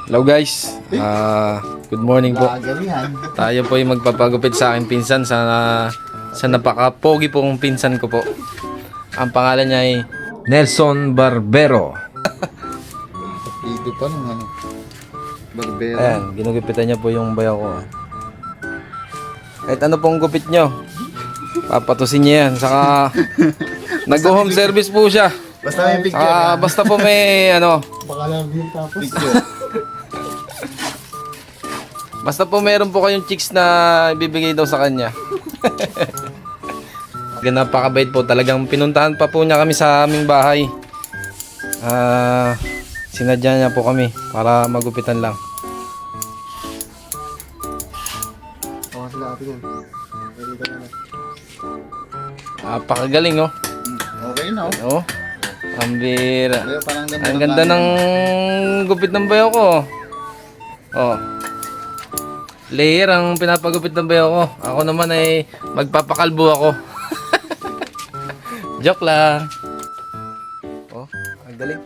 Hello guys, good morning po. Gagalihan. Tayo po yung magpapagupit sa aking pinsan sa napaka-pogi pong pinsan ko po. Ang pangalan niya ay Nelson Barbero. Dito pa ng ano. Barbero. Ayan, ginugupitan niya po yung bayaw ko. Kahit ano pong gupit nyo, papatusin niya yan. Saka nag-home service po siya. Basta may picture. Basta po may ano, Baka lang din tapos. basta po meron po kayong chicks na ibibigay daw sa kanya. Napakabait po. Talagang pinuntahan pa po niya kami sa aming bahay. Sinadya niya po kami para magupitan lang. Oo, sila ate yan. Napakagaling oh. Okay na oh. Oh. Ang bira. Kaya parang Ang ganda ng gupit ng bayaw ko. Oh. Layer ang pinapagupit ng bayaw ko. Ako naman ay magpapakalbo ako. Joke lang. Oh, ang galing.